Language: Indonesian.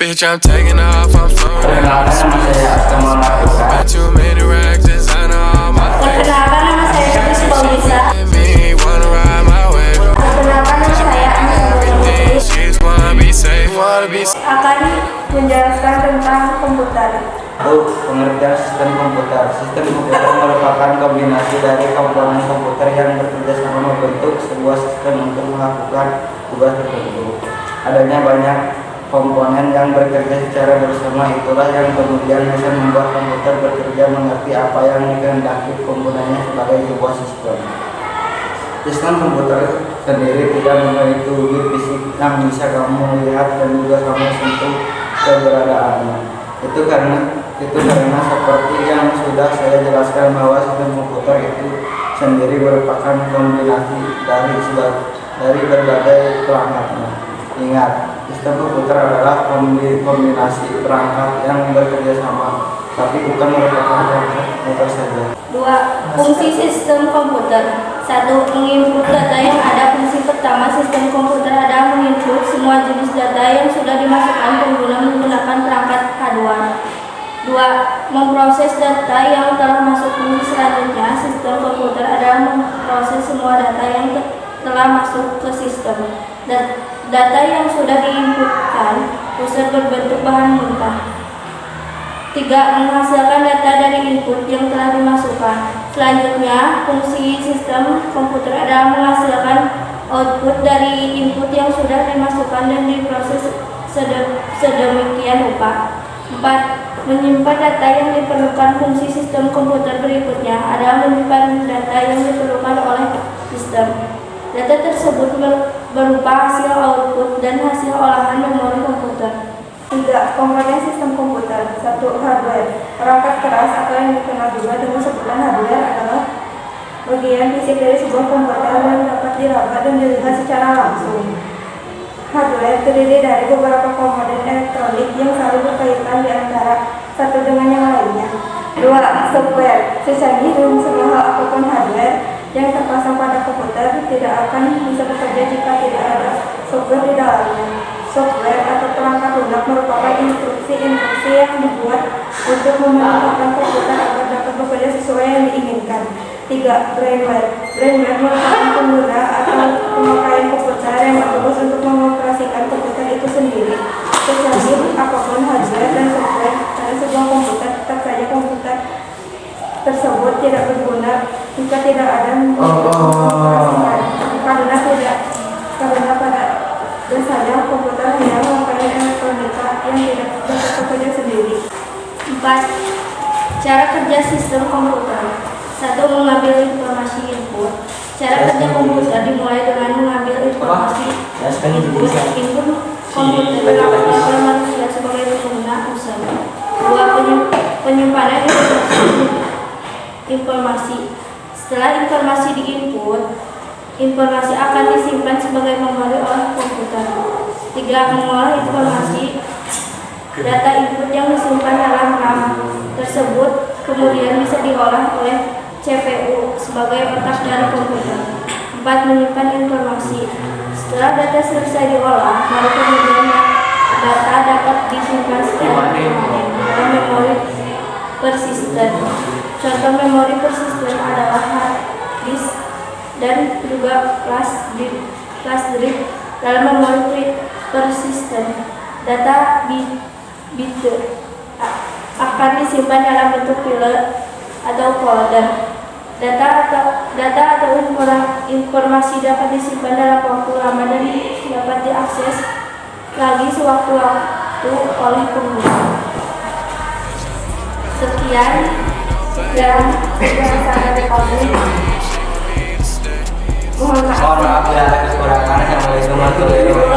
Bitch, I'm taking off, I'm floating. Perkenalkan, nama saya Akmal Marfuka. Got too many racks, designer all my face. Perkenalkan, nama saya Tutis Paulisa. Me wanna ride my wave. Perkenalkan, nama saya Everything, she just wanna be safe, wanna be safe. akan menjelaskan tentang komputer. Pengertian sistem komputer. Sistem komputer merupakan kombinasi dari komponen komputer yang bekerja sama membentuk sebuah sistem untuk melakukan tugas tertentu. Adanya banyak komponen yang bekerja secara bersama, itulah yang kemudian bisa membuat komputer bekerja mengerti apa yang dikehendaki komponennya sebagai sebuah sistem. Sistem komputer sendiri tidak memiliki wujud fisik yang bisa kamu lihat dan juga kamu sentuh keberadaannya. Itu karena seperti yang sudah saya jelaskan bahwa sistem komputer itu sendiri merupakan kombinasi dari berbagai perangkatnya. Ingat, sistem komputer adalah kombinasi perangkat yang bekerja sama, tapi bukan merupakan perangkat komputer saja. 2. Fungsi sistem komputer. 1. Menginput data yang ada. Fungsi pertama sistem komputer adalah menginput semua jenis data yang sudah dimasukkan pengguna menggunakan perangkat haluan. 2. Memproses data yang telah masuk. Fungsi selanjutnya sistem komputer adalah memproses semua data yang telah masuk ke sistem. Data yang sudah diinputkan proses berbentuk bahan mentah. 3. Menghasilkan data dari input yang telah dimasukkan. Selanjutnya, fungsi sistem komputer adalah menghasilkan output dari input yang sudah dimasukkan dan diproses sedemikian rupa. 4. Menyimpan data yang diperlukan. Fungsi sistem komputer berikutnya adalah menyimpan data yang diperlukan oleh sistem. Data tersebut berupa hasil output dan hasil olahan memori komputer. 3. Komponen sistem komputer. 1. Hardware. Perangkat keras atau yang dikenal juga dengan sebutan hardware adalah bagian fisik dari sebuah komputer yang dapat diraba dan dilihat secara langsung. Hardware terdiri dari beberapa komponen elektronik yang saling berkaitan di antara satu dengan yang lainnya. 2. Software. Secanggih dan semahal apapun hardware yang terpasang pada komputer tidak akan bisa bekerja jika tidak ada software di dalamnya. Software atau perangkat lunak merupakan instruksi yang dibuat untuk memerintahkan komputer agar dapat bekerja sesuai yang diinginkan. 3. Brainware. Brainware merupakan pengguna atau pemakaian komputer yang bertugas untuk mengoperasikan komputer itu sendiri. Secanggih apapun hardware dan software pada sebuah komputer, tetap saja komputer tersebut tidak berguna jika tidak ada mengoperasikan. Karena pada dasarnya komputer hanya memakai elektronika yang tidak dapat bekerja sendiri. 4. Cara kerja sistem komputer. 1. Mengambil informasi input. Cara kerja komputer dimulai dengan mengambil informasi input. Input komputer dapat diambil manusia sebagai pengguna usaha. 2. Penyimpanan informasi. Setelah informasi diinput, informasi akan disimpan sebagai memori oleh komputer. 3. Mengolah informasi. Data input yang disimpan dalam RAM tersebut kemudian bisa diolah oleh CPU sebagai otak dari komputer. 4. Menyimpan informasi. Setelah data selesai diolah, baru kemudian data dapat disimpan secara permanen dalam memori persisten. Contoh memori persisten adalah hard disk dan juga flash drive. Dalam memori persisten, data bit akan disimpan dalam bentuk file atau folder. Data atau informasi dapat disimpan dalam waktu lama dan dapat diakses lagi sewaktu-waktu oleh pengguna. Sekian yang saya rekomendasi. Mohon maaf Mohon maaf bila ada kekurangan. Assalamualaikum warahmatullahi wabarakatuh.